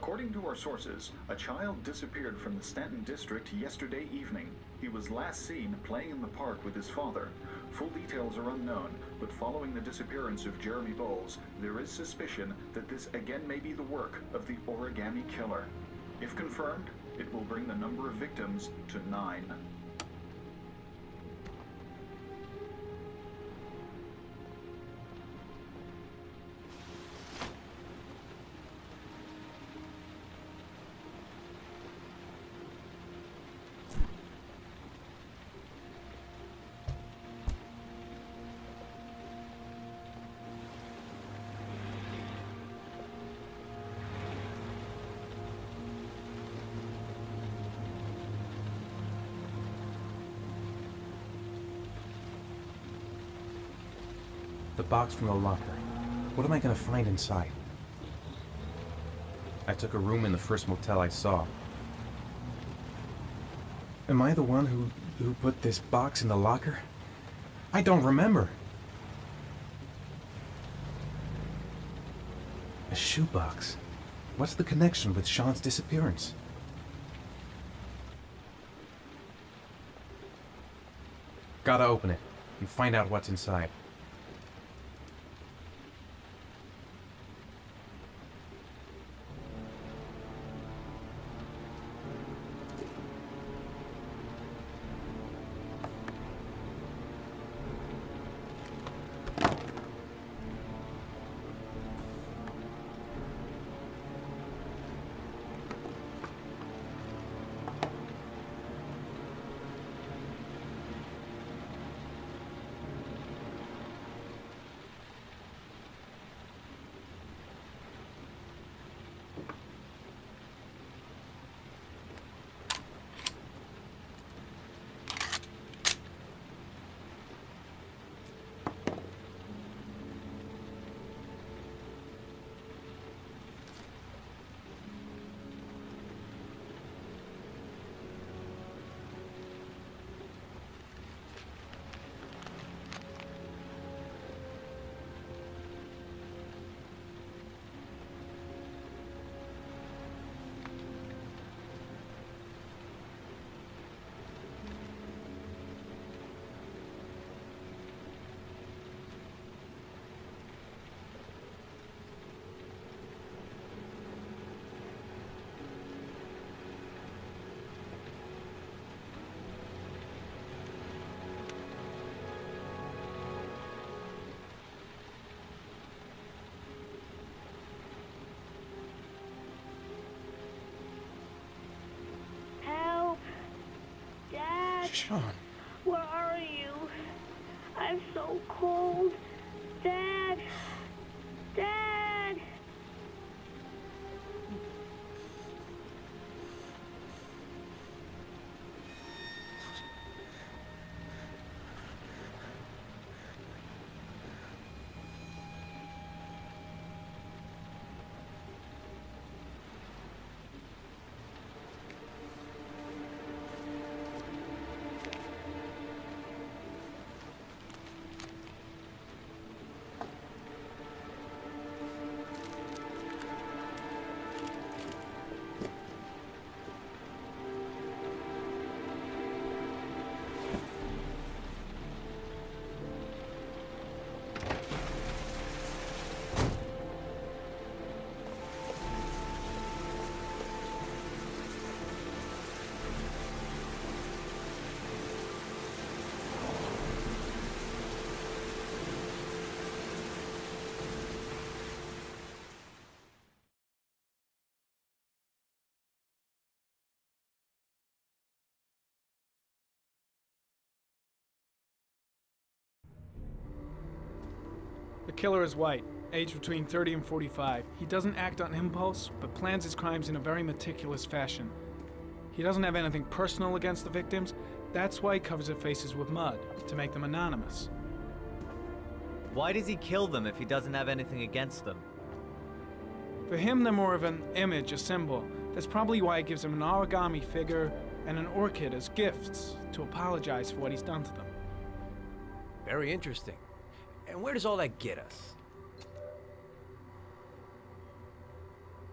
According to our sources, a child disappeared from the Stanton district yesterday evening. He was last seen playing in the park with his father. Full details are unknown, but following the disappearance of Jeremy Bowles, there is suspicion that this again may be the work of the Origami Killer. If confirmed, it will bring the number of victims to 9. The box from the locker. What am I gonna find inside? I took a room in the first motel I saw. Am I the one who put this box in the locker? I don't remember. A shoebox. What's the connection with Sean's disappearance? Gotta open it and find out what's inside. Sean. Where are you? I'm so cold. Dad! Dad! The killer is white, aged between 30 and 45. He doesn't act on impulse, but plans his crimes in a very meticulous fashion. He doesn't have anything personal against the victims. That's why he covers their faces with mud, to make them anonymous. Why does he kill them if he doesn't have anything against them? For him, they're more of an image, a symbol. That's probably why he gives them an origami figure and an orchid as gifts to apologize for what he's done to them. Very interesting. And where does all that get us?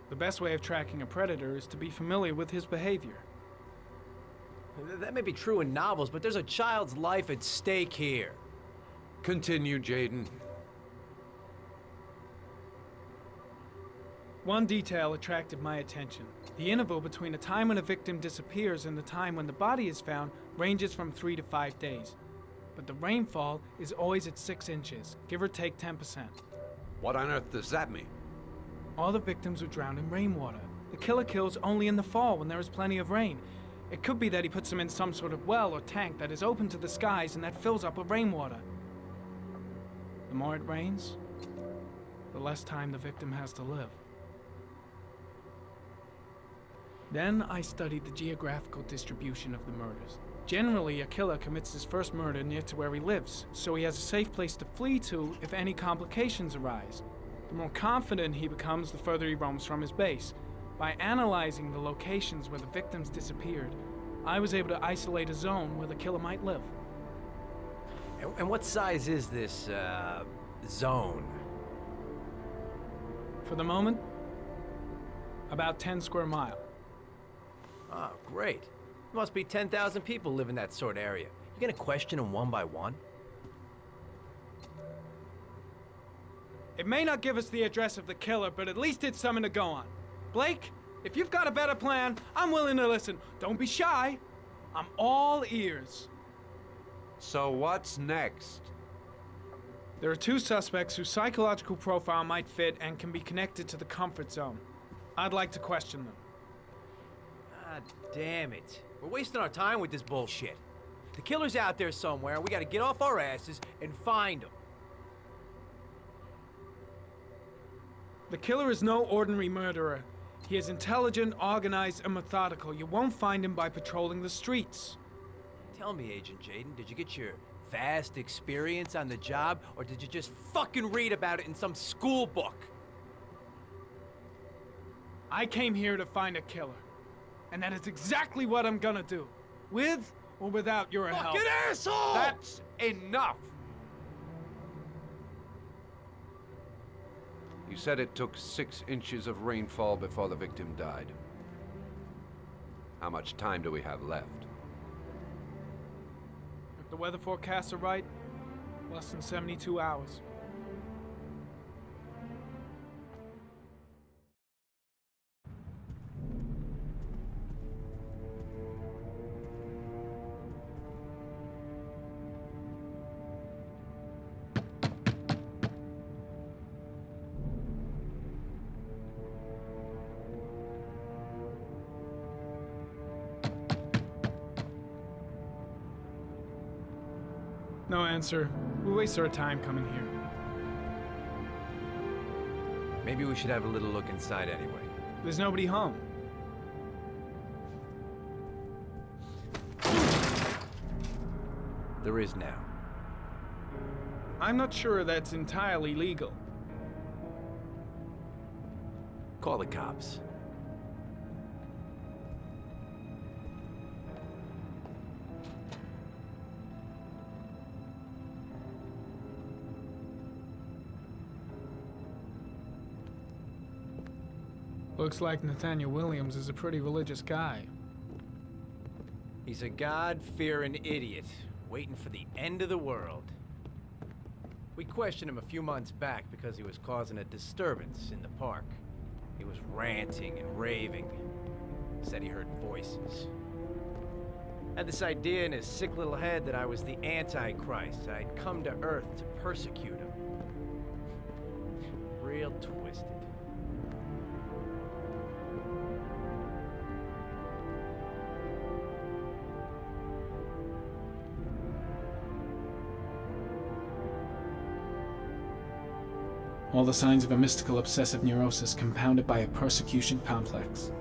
The best way of tracking a predator is to be familiar with his behavior. That may be true in novels, but there's a child's life at stake here. Continue, Jaden. One detail attracted my attention. The interval between the time when a victim disappears and the time when the body is found ranges from 3 to 5 days. But the rainfall is always at 6 inches, give or take 10%. What on earth does that mean? All the victims were drowned in rainwater. The killer kills only in the fall when there is plenty of rain. It could be that he puts them in some sort of well or tank that is open to the skies and that fills up with rainwater. The more it rains, the less time the victim has to live. Then I studied the geographical distribution of the murders. Generally, a killer commits his first murder near to where he lives, so he has a safe place to flee to if any complications arise. The more confident he becomes, the further he roams from his base. By analyzing the locations where the victims disappeared, I was able to isolate a zone where the killer might live. And what size is this, zone? For the moment, about 10 square miles. Oh, great. There must be 10,000 people live in that sort of area. You gonna question them one by one? It may not give us the address of the killer, but at least it's something to go on. Blake, if you've got a better plan, I'm willing to listen. Don't be shy. I'm all ears. So what's next? There are 2 suspects whose psychological profile might fit and can be connected to the comfort zone. I'd like to question them. God damn it. We're wasting our time with this bullshit. The killer's out there somewhere, and we gotta get off our asses and find him. The killer is no ordinary murderer. He is intelligent, organized, and methodical. You won't find him by patrolling the streets. Tell me, Agent Jaden, did you get your vast experience on the job, or did you just fucking read about it in some school book? I came here to find a killer. And that is exactly what I'm gonna do. With or without your help. Fucking asshole! That's enough! You said it took 6 inches of rainfall before the victim died. How much time do we have left? If the weather forecasts are right, less than 72 hours. No answer. We waste our time coming here. Maybe we should have a little look inside anyway. There's nobody home. There is now. I'm not sure that's entirely legal. Call the cops. Looks like Nathaniel Williams is a pretty religious guy. He's a God-fearing idiot, waiting for the end of the world. We questioned him a few months back because he was causing a disturbance in the park. He was ranting and raving. Said he heard voices. Had this idea in his sick little head that I was the Antichrist. I'd come to Earth to persecute him. Real twisted. All the signs of a mystical obsessive neurosis compounded by a persecution complex.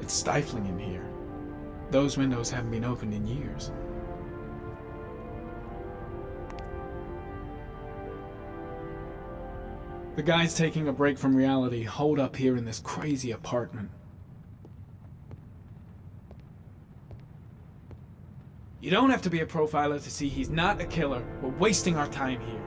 It's stifling in here. Those windows haven't been opened in years. The guy's taking a break from reality, holed up here in this crazy apartment. You don't have to be a profiler to see he's not a killer. We're wasting our time here.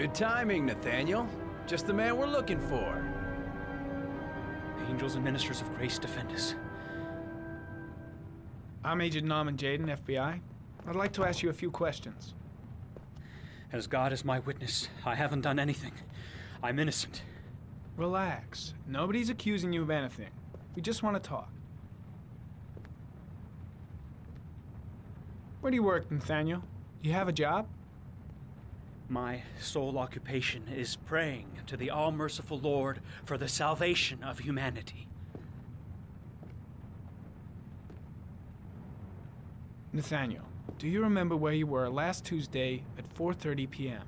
Good timing, Nathaniel. Just the man we're looking for. Angels and ministers of grace defend us. I'm Agent Norman Jaden, FBI. I'd like to ask you a few questions. As God is my witness, I haven't done anything. I'm innocent. Relax. Nobody's accusing you of anything. We just want to talk. Where do you work, Nathaniel? Do you have a job? My sole occupation is praying to the all-merciful Lord for the salvation of humanity. Nathaniel, do you remember where you were last Tuesday at 4:30 p.m.?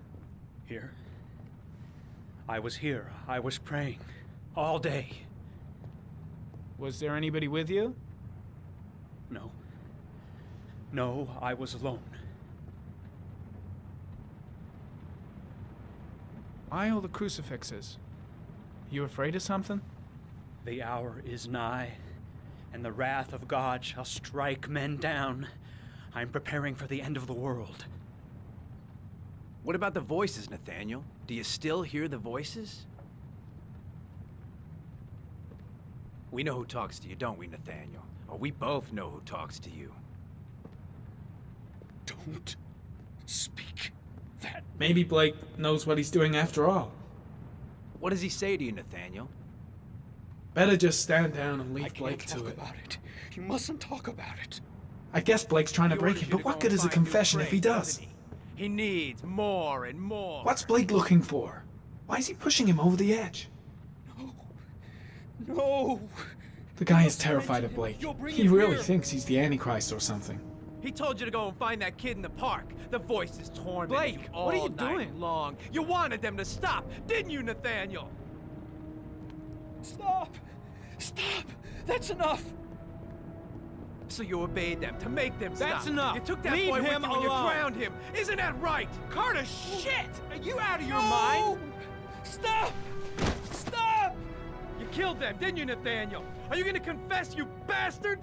Here? I was here. I was praying. All day. Was there anybody with you? No. No, I was alone. Why all the crucifixes? You afraid of something? The hour is nigh, and the wrath of God shall strike men down. I'm preparing for the end of the world. What about the voices, Nathaniel? Do you still hear the voices? We know who talks to you, don't we, Nathaniel? Or we both know who talks to you. Don't speak that. Maybe Blake knows what he's doing after all. What does he say to you, Nathaniel? Better just stand down and I leave can't Blake to talk it. about it. You mustn't talk about it. I guess Blake's trying to He break orders it, you but to what go good and is a find new confession if he prey, does? doesn't he needs more and more. What's Blake looking for? Why is he pushing him over the edge? No! The guy is terrified of Blake. You'll bring He it really here. thinks he's the Antichrist or something. He told you to go and find that kid in the park. The voices tormented Blake, you what are all you night doing? long. You wanted them to stop, didn't you, Nathaniel? Stop! Stop! That's enough! So you obeyed them to make them stop. That's enough. You took that Leave boy with him you and you alone. drowned him. Isn't that right? Carter, shit! Are you out of your No! mind? Stop! Stop! You killed them, didn't you, Nathaniel? Are you gonna confess, you bastard?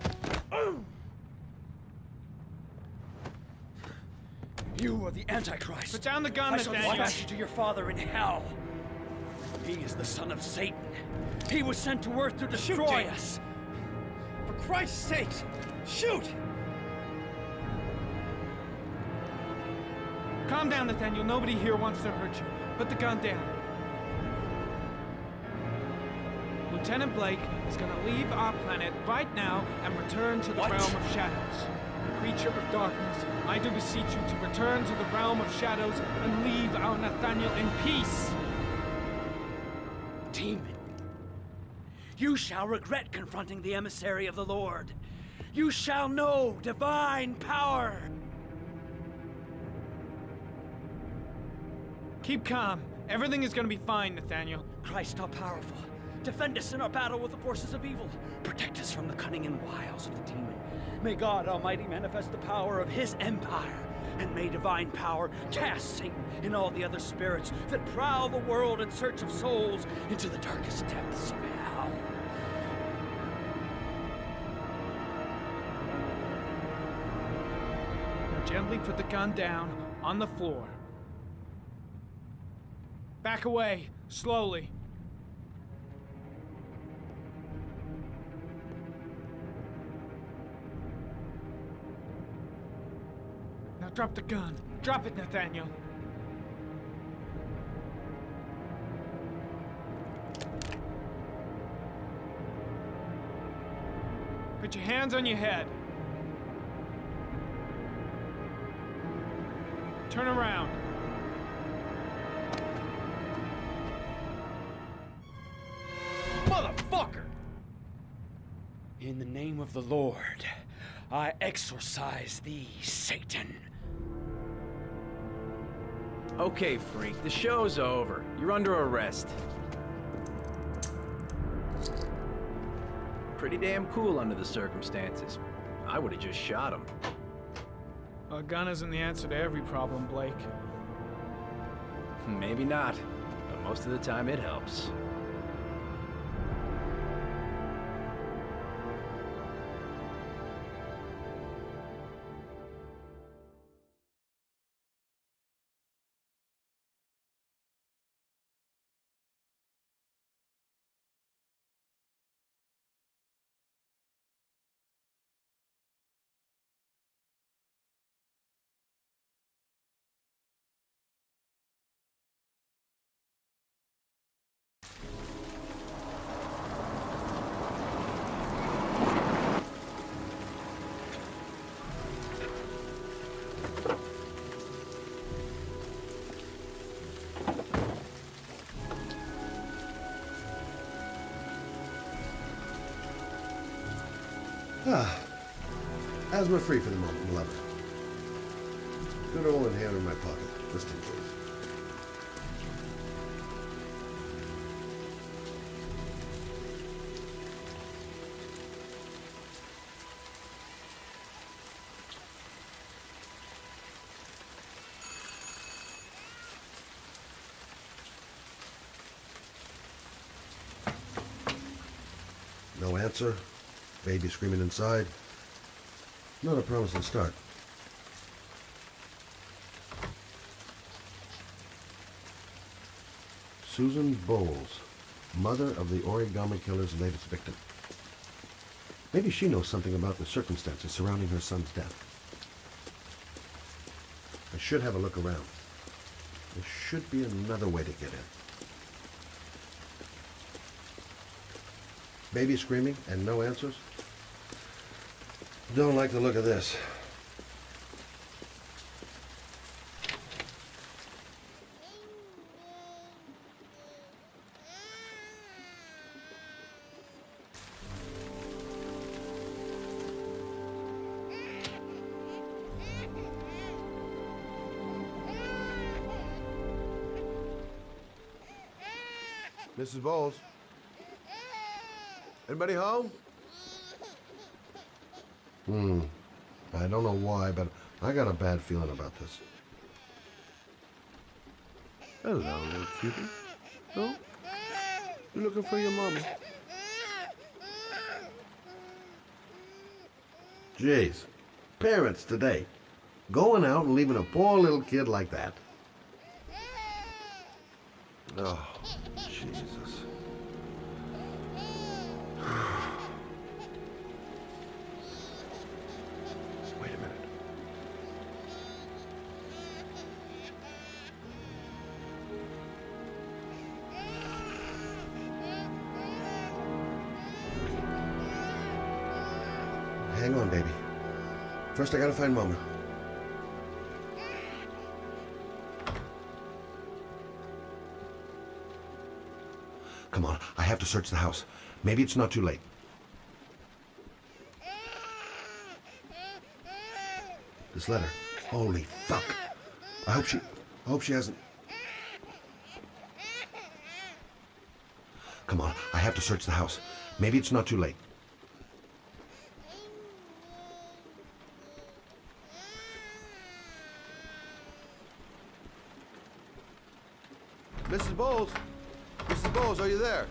You are the Antichrist. Put down the gun, I shall Nathaniel. dispatch you to your father in hell. He is the son of Satan. He was sent to earth to destroy Jake. us. For Christ's sake, shoot! Calm down, Nathaniel. Nobody here wants to hurt you. Put the gun down. Lieutenant Blake is going to leave our planet right now and return to the What? realm of shadows. Creature of darkness, I do beseech you to return to the realm of shadows and leave our Nathaniel in peace. Demon, you shall regret confronting the emissary of the Lord. You shall know divine power. Keep calm. Everything is going to be fine, Nathaniel. Christ all powerful, defend us in our battle with the forces of evil. Protect us from the cunning and wiles of the demon. May God Almighty manifest the power of his empire, and may divine power cast Satan and all the other spirits that prowl the world in search of souls into the darkest depths of hell. Now gently put the gun down on the floor. Back away, slowly. Now drop the gun. Drop it, Nathaniel. Put your hands on your head. Turn around. Motherfucker! In the name of the Lord, I exorcise thee, Satan. Okay, freak, the show's over. You're under arrest. Pretty damn cool under the circumstances. I would have just shot him. A gun isn't the answer to every problem, Blake. Maybe not, but most of the time it helps. Asthma free for the moment, love it. Good old inhaler in my pocket, just in case. No answer. Baby screaming inside. Not a promising start. Susan Bowles, mother of the origami killer's latest victim. Maybe she knows something about the circumstances surrounding her son's death. I should have a look around. There should be another way to get in. Baby screaming and no answers? Don't like the look of this. Mrs. Bowles? Anybody home? I don't know why, but I got a bad feeling about this. Hello, little cutie. No? You're looking for your mama. Jeez. Parents today. Going out and leaving a poor little kid like that. Oh, Jesus. Wait a minute. Hang on, baby. First, I gotta find Mama. Come on, I have to search the house. Maybe it's not too late. This letter. Holy fuck. I hope she hasn't. Come on, I have to search the house. Maybe it's not too late. Mrs. Bowles? Mrs. Bowles, are you there?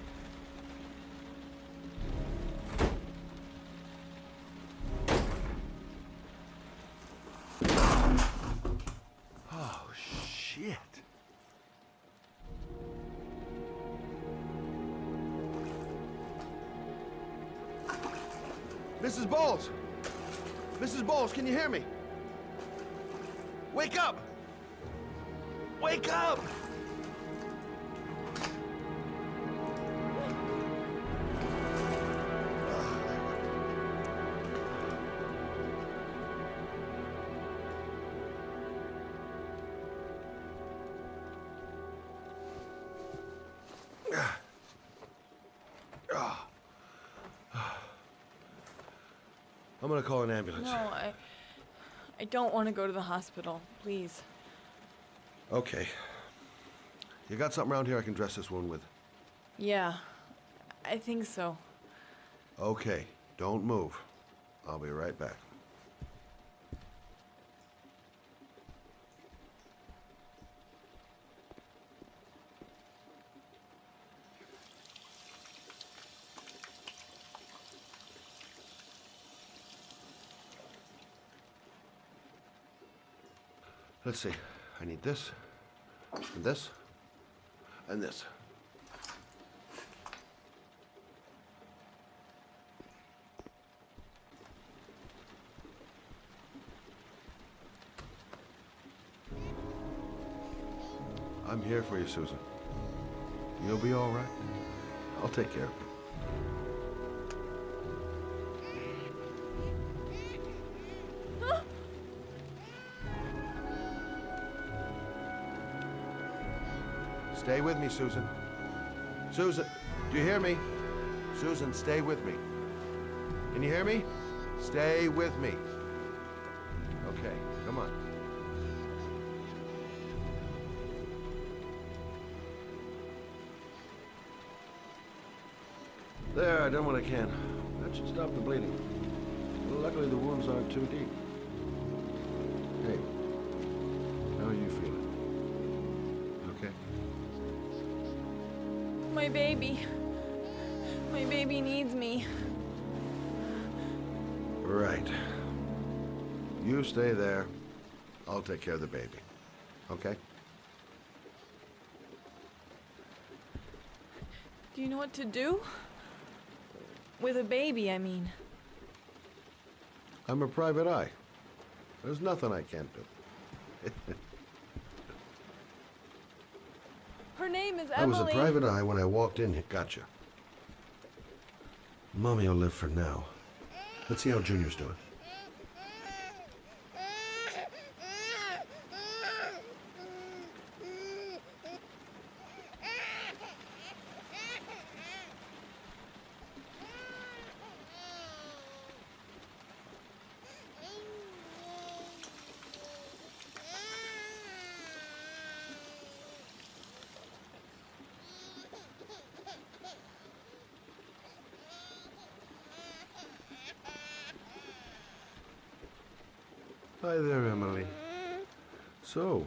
Oh, shit. Mrs. Bowles! Mrs. Bowles, can you hear me? Wake up! Wake up! I'm gonna call an ambulance. No, I don't want to go to the hospital. Please. Okay. You got something around here I can dress this wound with? Yeah, I think so. Okay, don't move. I'll be right back. Let's see. I need this, and this, and this. I'm here for you, Susan. You'll be all right. I'll take care of you. Stay with me, Susan. Susan, do you hear me? Susan, stay with me. Can you hear me? Stay with me. Okay, come on. There, I done what I can. That should stop the bleeding. Luckily, the wounds aren't too deep. Hey, how are you feeling? Okay? My baby. My baby needs me. Right. You stay there. I'll take care of the baby. Okay? Do you know what to do? With a baby, I mean. I'm a private eye. There's nothing I can't do. Her name is I was Emily. a private eye when I walked in here. Gotcha. Mommy will live for now. Let's see how Junior's doing. Hi there, Emily. So,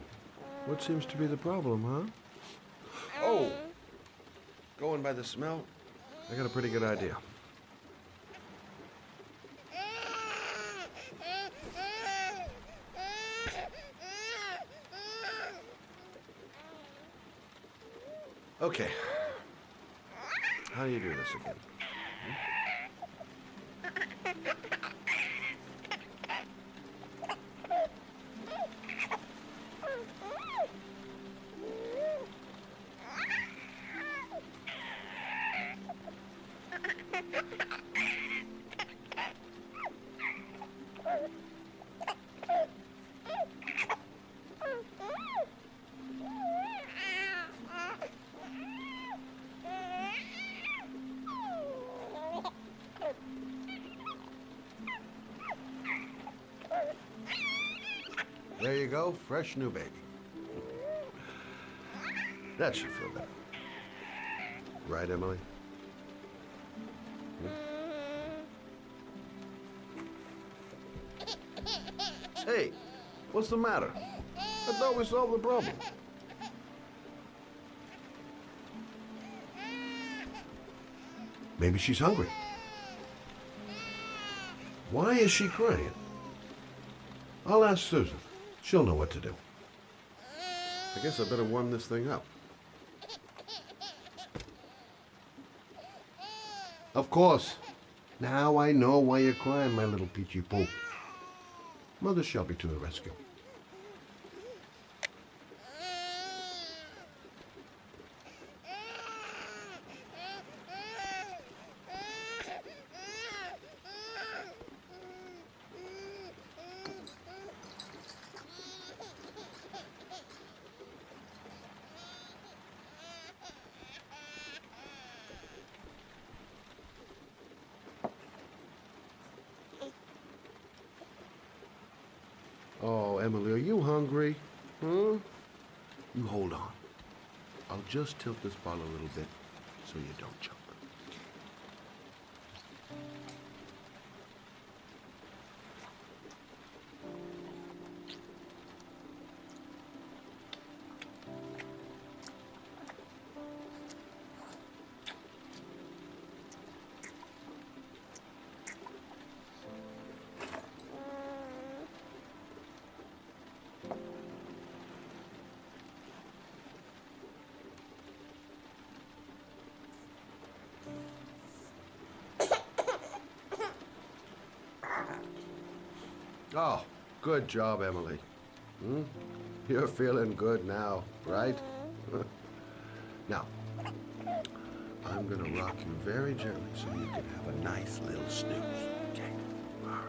what seems to be the problem, huh? Oh! Going by the smell, I got a pretty good idea. Okay. How do you do this again? There you go, fresh new baby. That should feel better. Right, Emily? Hey, what's the matter? I thought we solved the problem. Maybe she's hungry. Why is she crying? I'll ask Susan. She'll know what to do. I guess I better warm this thing up. Of course. Now I know why you're crying, my little peachy poo. Mother Shelby to the rescue. Oh, Emily, are you hungry? Huh? You hold on. I'll just tilt this bottle a little bit so you don't choke. Oh, good job, Emily. You're feeling good now, right? Now, I'm gonna rock you very gently so you can have a nice little snooze. Okay, all right.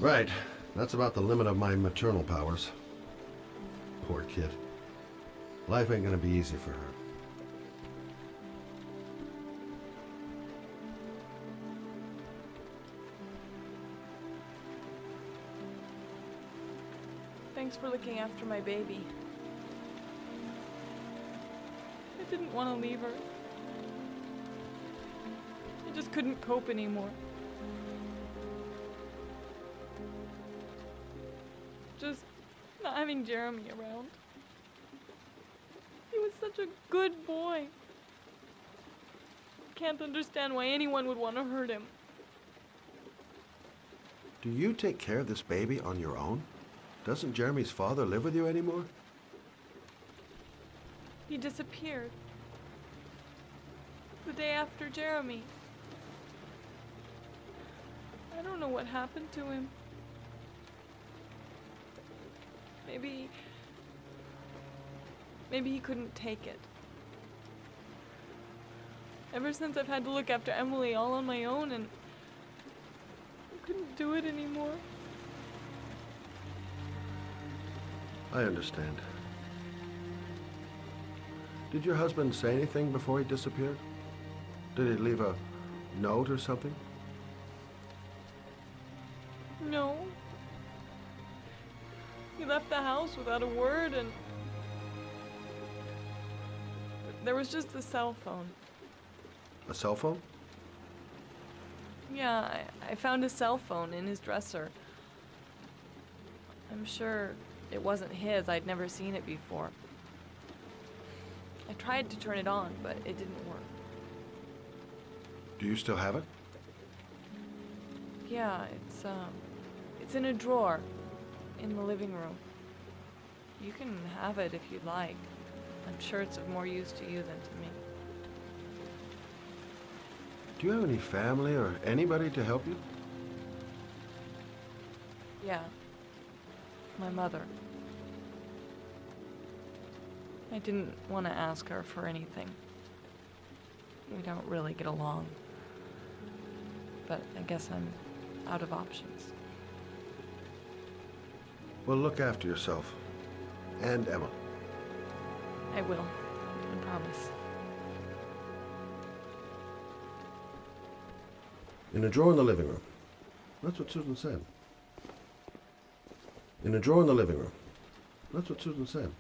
Right. That's about the limit of my maternal powers. Poor kid. Life ain't gonna be easy for her. Thanks for looking after my baby. I didn't want to leave her. I just couldn't cope anymore. Just not having Jeremy around. He was such a good boy. Can't understand why anyone would want to hurt him. Do you take care of this baby on your own? Doesn't Jeremy's father live with you anymore? He disappeared. The day after Jeremy. I don't know what happened to him. Maybe he couldn't take it. Ever since I've had to look after Emily all on my own, and I couldn't do it anymore. I understand. Did your husband say anything before he disappeared? Did he leave a note or something? No. He left the house without a word, and there was just the cell phone. A cell phone? Yeah, I found a cell phone in his dresser. I'm sure it wasn't his. I'd never seen it before. I tried to turn it on, but it didn't work. Do you still have it? Yeah, it's in a drawer in the living room. You can have it if you'd like. I'm sure it's of more use to you than to me. Do you have any family or anybody to help you? Yeah. My mother. I didn't want to ask her for anything. We don't really get along. But I guess I'm out of options. Well, look after yourself. And Emma. I will. I promise. In a drawer in the living room. That's what Susan said. In a drawer in the living room. That's what Susan said.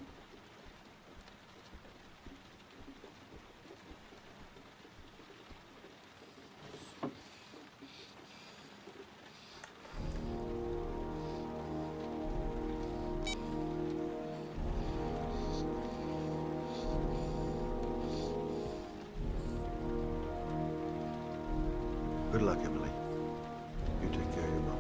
Good luck, Emily. You take care of your mama.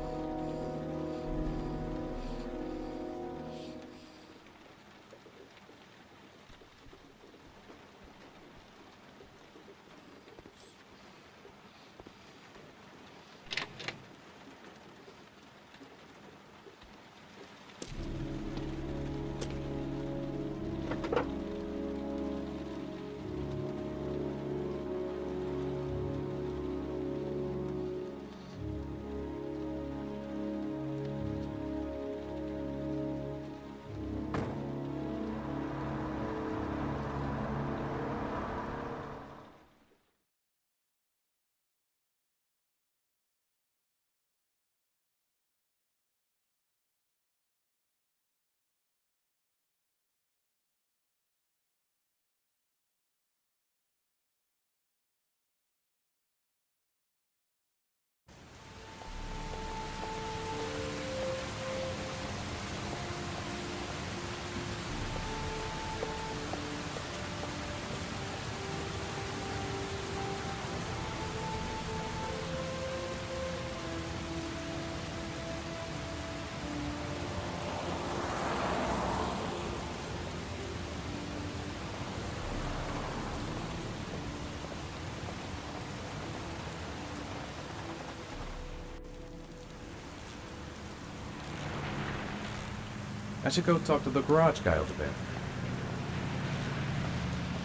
I should go talk to the garage guy over there.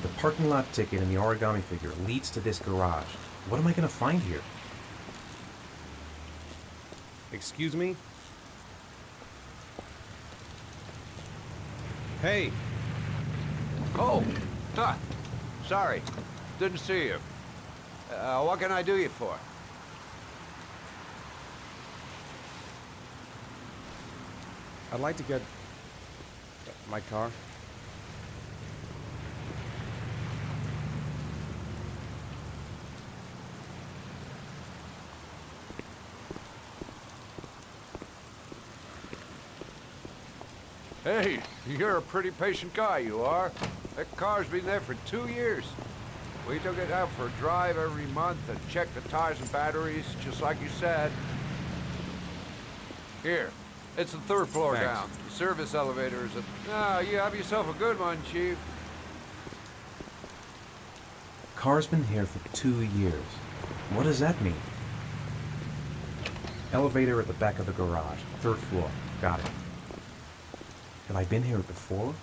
The parking lot ticket and the origami figure leads to this garage. What am I gonna find here? Excuse me? Hey, Oh, huh. Sorry. Didn't see you. What can I do you for? I'd like to get my car. Hey, you're a pretty patient guy, you are. That car's been there for 2 years. We took it out for a drive every month and checked the tires and batteries, just like you said. Here, it's the 3rd floor Thanks. down. The service elevator is at... Ah, you have yourself a good one, Chief. Car's been here for 2 years. What does that mean? Elevator at the back of the garage. 3rd floor. Got it. Have I been here before?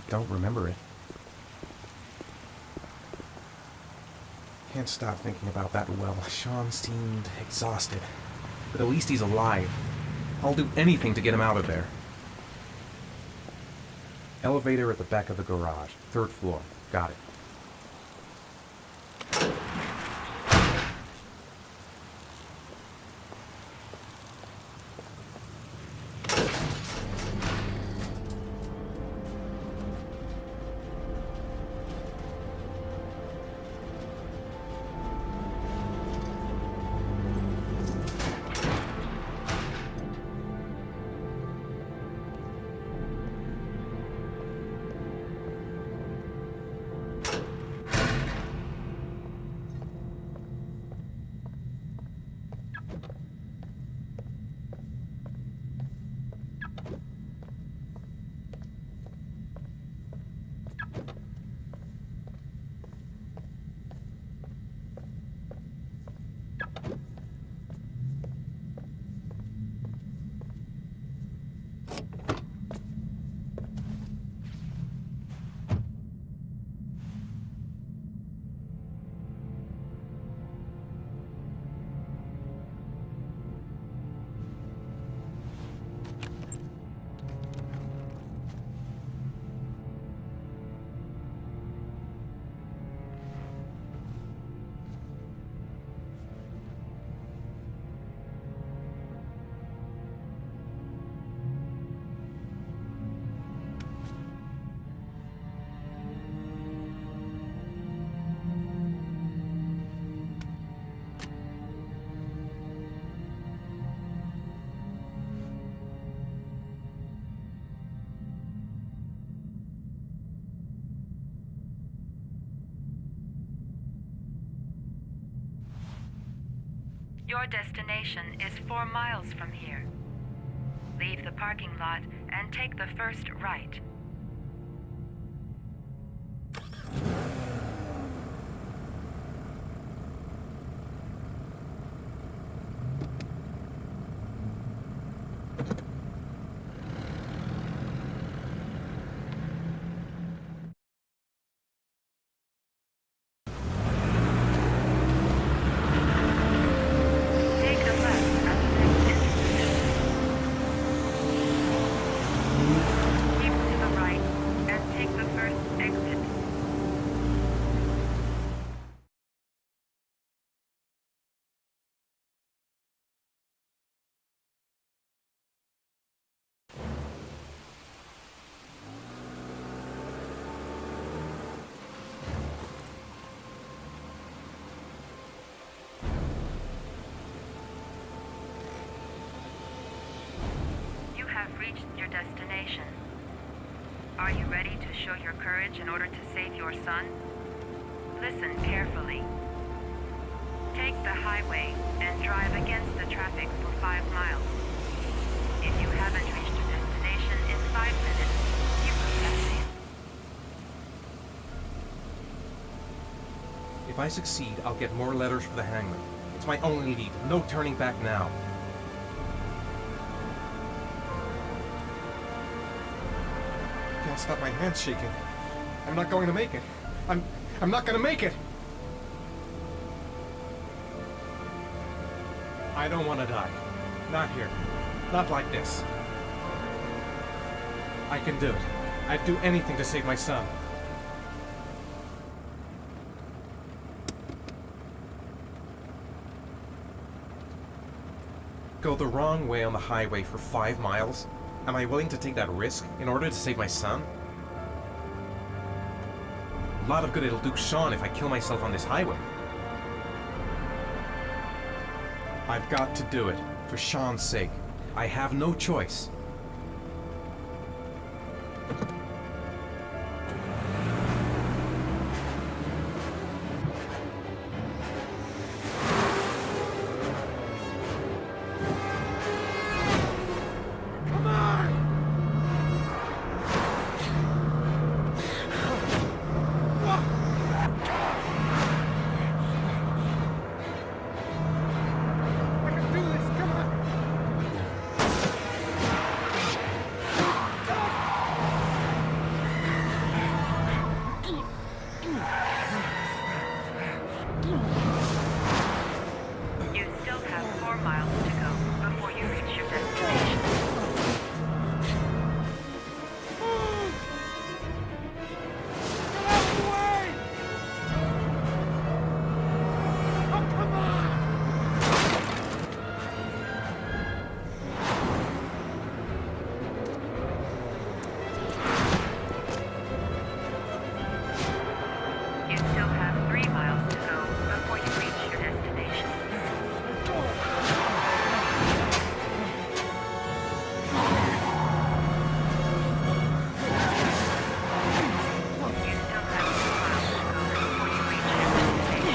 Don't remember it. Can't stop thinking about that well. Sean seemed exhausted. But at least he's alive. I'll do anything to get him out of there. Elevator at the back of the garage. 3rd floor. Got it. Your destination is 4 miles from here. Leave the parking lot and take the first right. Take the left at the next intersection. Keep to the right and take the first exit. You have reached your destination. Are you ready to show your courage in order to save your son? Listen carefully. Take the highway and drive against the traffic for 5 miles. If you haven't reached your destination in 5 minutes, you will have failed. If I succeed, I'll get more letters for the hangman. It's my only lead. No turning back now. Can't stop my hands shaking. I'm not going to make it. I'm not going to make it. I don't want to die. Not here. Not like this. I can do it. I'd do anything to save my son. Go the wrong way on the highway for 5 miles? Am I willing to take that risk in order to save my son? A lot of good it'll do Sean if I kill myself on this highway. I've got to do it, for Sean's sake. I have no choice. You still have 4 miles to go before you reach your destination. You still have 3 miles to go before you reach your destination. You still have 2 miles to go before you reach your destination.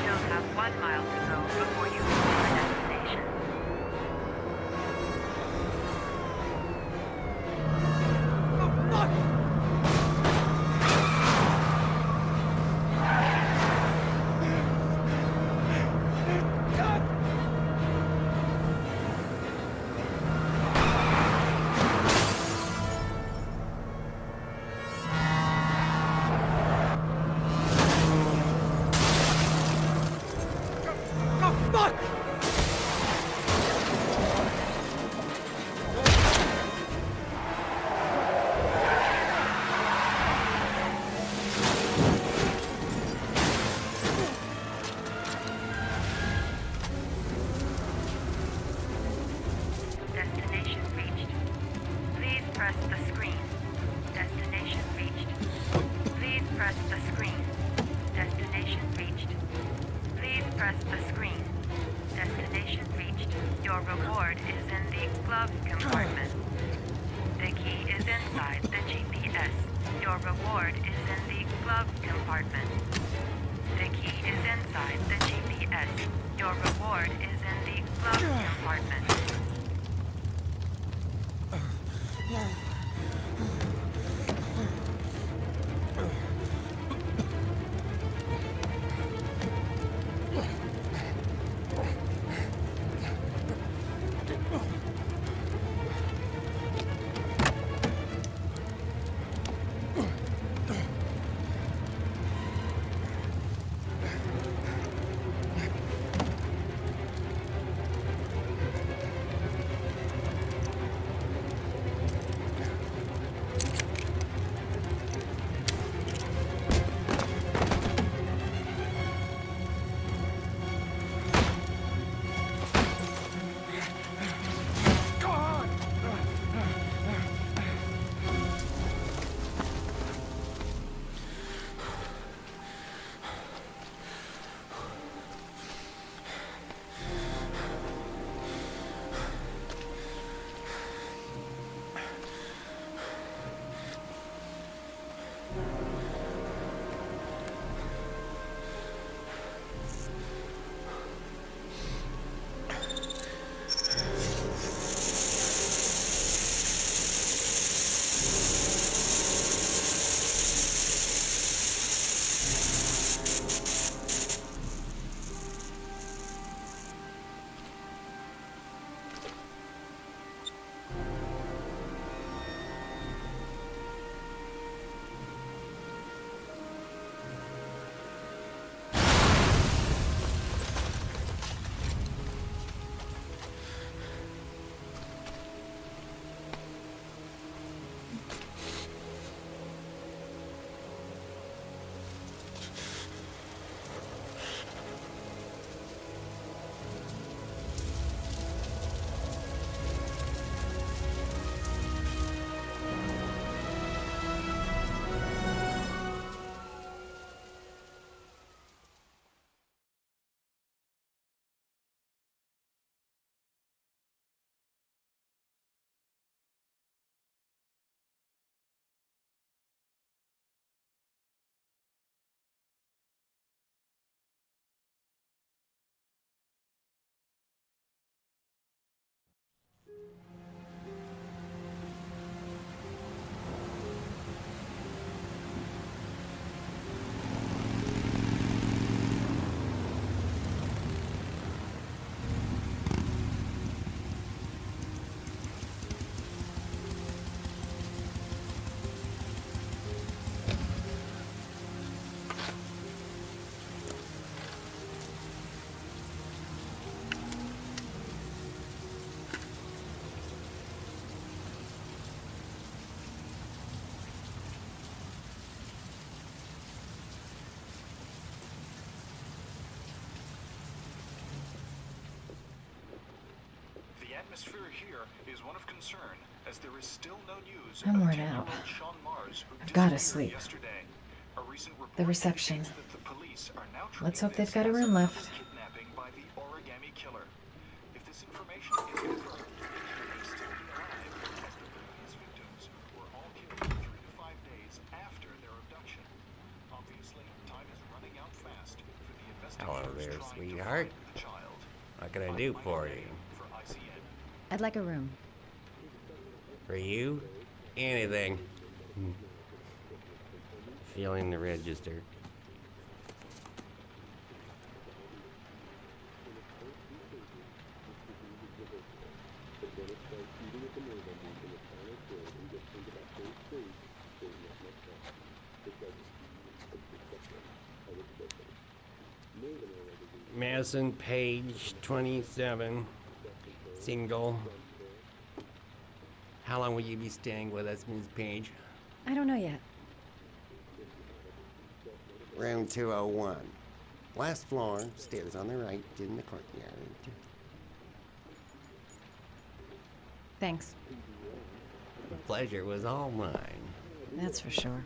You still have 1 mile to go before you reach your destination. Destination reached. Please press the screen. Destination reached. Please press the screen. Destination reached. Please press the screen. Destination reached. Your reward is in the glove compartment. The key is inside the GPS. Your reward is in the glove compartment. The key is inside the GPS. Your reward is in the glove compartment. atmosphere here is one of concern, as there is still no news I'm of worn 10-year-old out. Sean Mars, who I've gotta disappeared sleep. yesterday. A recent report The reception. indicates that the police are now Let's treating hope they've this got a as room another left. kidnapping by the origami killer. If this information is confirmed, he may still be alive, as the previous victims were all killed 3 to 5 days after their abduction. Obviously, time is running out fast for the Hello investigators there, trying sweetheart. to find the child. What can I do for you? For ICN. I'd like a room. For you? Anything. Feeling the register. Madison Page, 27, single. How long will you be staying with us, Ms. Page? I don't know yet. Room 201. Last floor, stairs on the right, in the courtyard. Thanks. The pleasure was all mine. That's for sure.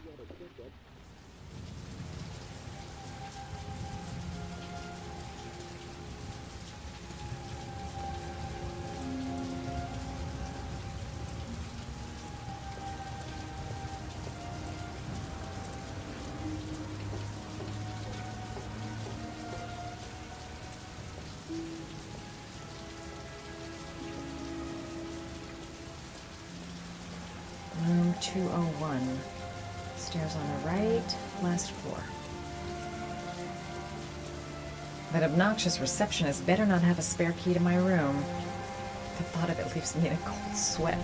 Room 201. Stairs on the right, last floor. That obnoxious receptionist better not have a spare key to my room. The thought of it leaves me in a cold sweat.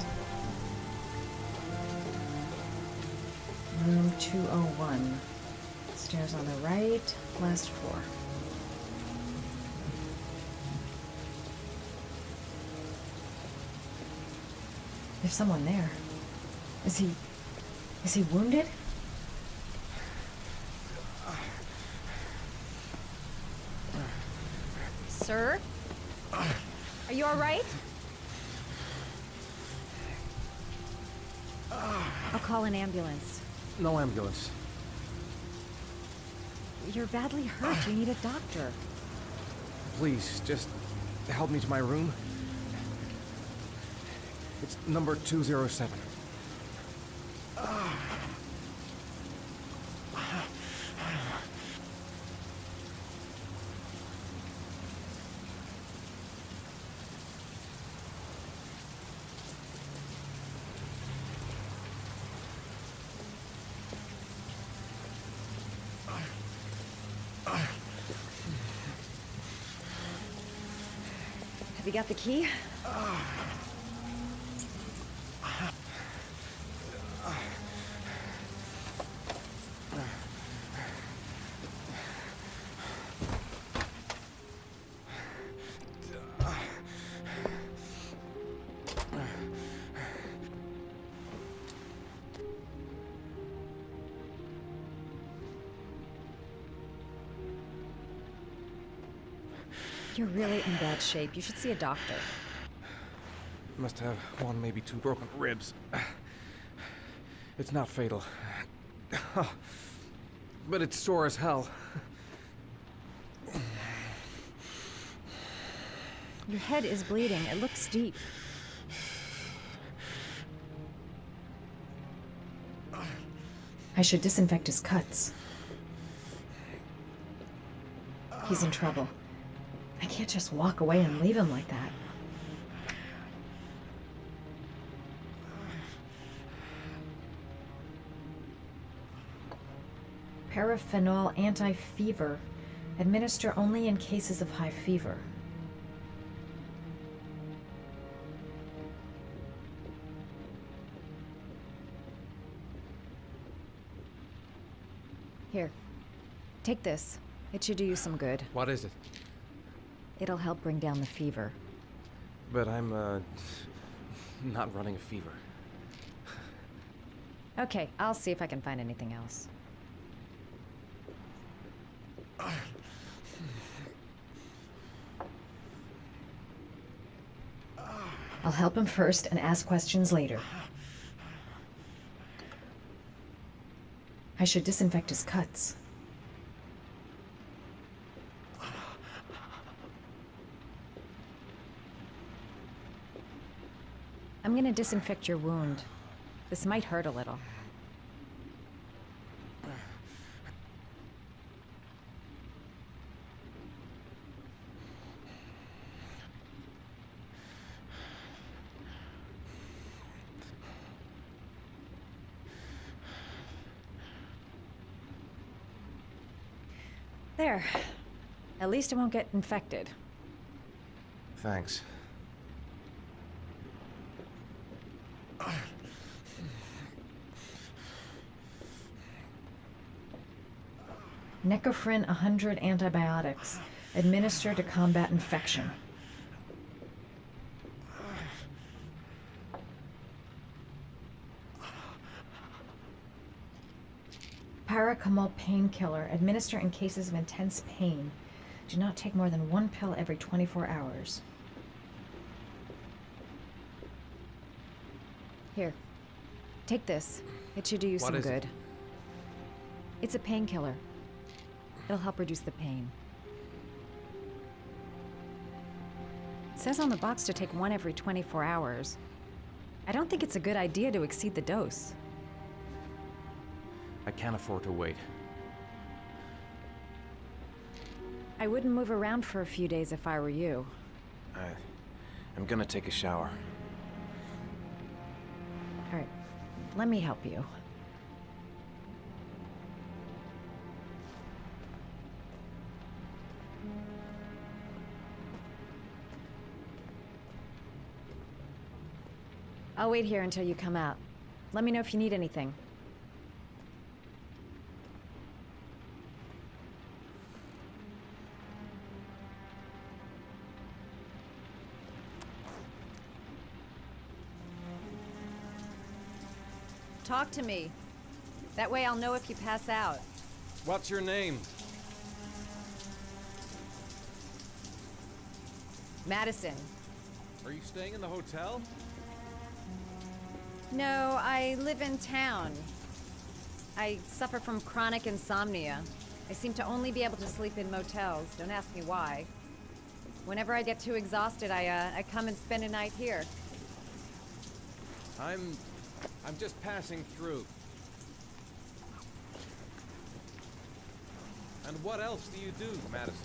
Room 201. Stairs on the right, last floor. There's someone there. Is he wounded? Sir? Are you all right? I'll call an ambulance. No ambulance. You're badly hurt. You need a doctor. Please, just help me to my room. It's number 207. Have you got the key? You're really in bad shape. You should see a doctor. Must have one, maybe two broken ribs. It's not fatal. But it's sore as hell. Your head is bleeding. It looks deep. I should disinfect his cuts. He's in trouble. I can't just walk away and leave him like that. Paraphenol anti-fever. Administer only in cases of high fever. Here. Take this. It should do you some good. What is it? It'll help bring down the fever. But I'm, not running a fever. Okay, I'll see if I can find anything else. I'll help him first and ask questions later. I should disinfect his cuts. I'm gonna disinfect your wound. This might hurt a little. There. At least it won't get infected. Thanks. Necofrin 100 antibiotics. Administer to combat infection. Paracetamol painkiller. Administer in cases of intense pain. Do not take more than 1 pill every 24 hours. Here. Take this. It should do you some good. It's a painkiller. It'll help reduce the pain. It says on the box to take 1 every 24 hours. I don't think it's a good idea to exceed the dose. I can't afford to wait. I wouldn't move around for a few days if I were you. I'm gonna take a shower. All right, let me help you. I'll wait here until you come out. Let me know if you need anything. Talk to me. That way I'll know if you pass out. What's your name? Madison. Are you staying in the hotel? No, I live in town. I suffer from chronic insomnia. I seem to only be able to sleep in motels. Don't ask me why. Whenever I get too exhausted, I come and spend a night here. I'm just passing through. And what else do you do, Madison?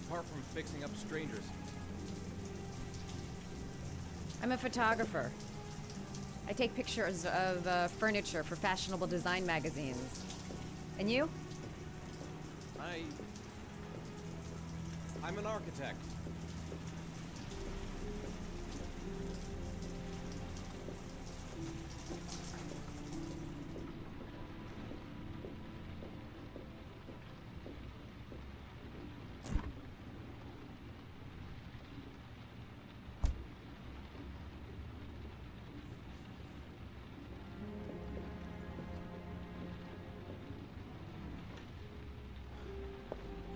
Apart from fixing up strangers. I'm a photographer. I take pictures of furniture for fashionable design magazines. And you? I'm an architect.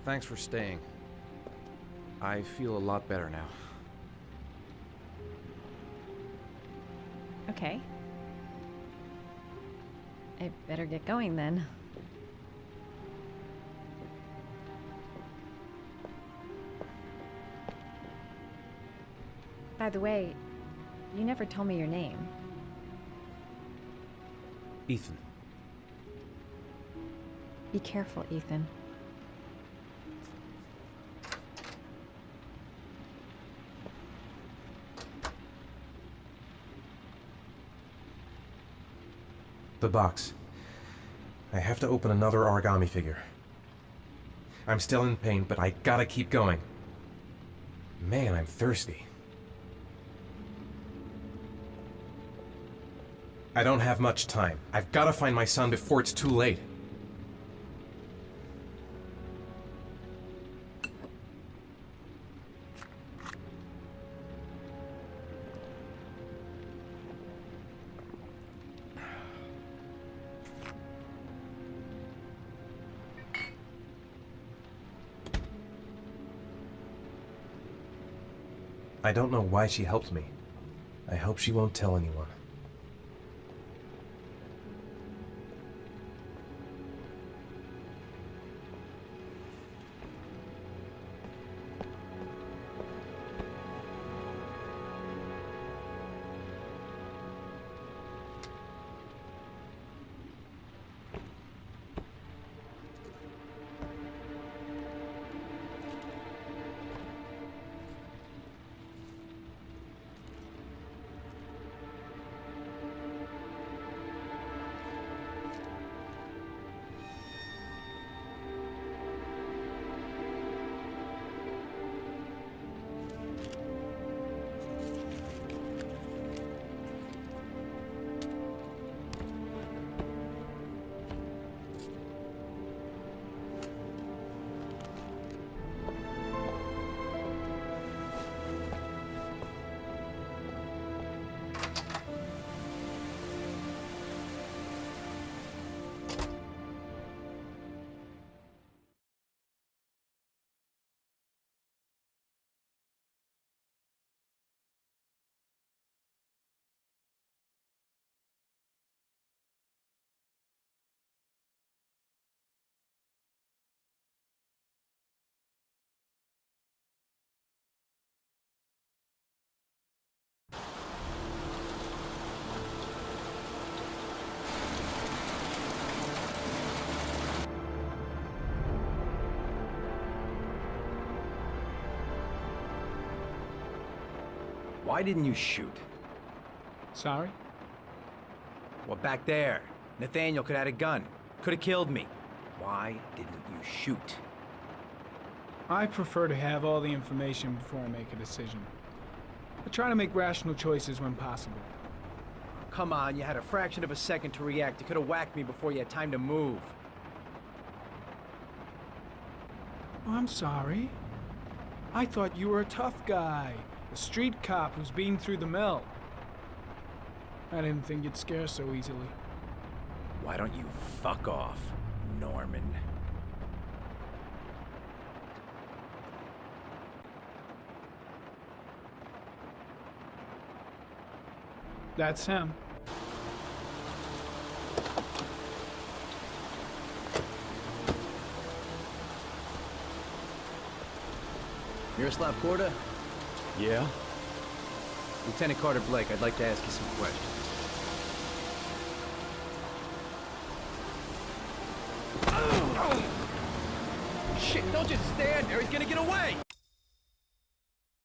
Thanks for staying. I feel a lot better now. Okay. I better get going then. By the way, you never told me your name. Ethan. Be careful, Ethan. The box. I have to open another origami figure. I'm still in pain, but I gotta keep going. Man, I'm thirsty. I don't have much time. I've gotta find my son before it's too late. I don't know why she helped me. I hope she won't tell anyone. Why didn't you shoot? Sorry? Well, back there. Nathaniel could have had a gun. Could have killed me. Why didn't you shoot? I prefer to have all the information before I make a decision. I try to make rational choices when possible. Come on, you had a fraction of a second to react. You could have whacked me before you had time to move. Oh, I'm sorry. I thought you were a tough guy. A street cop who's been through the mill. I didn't think you'd scare so easily. Why don't you fuck off, Norman? That's him. Miroslav Korda? Yeah? Lieutenant Carter Blake, I'd like to ask you some questions. Shit, don't just stand there, he's gonna get away!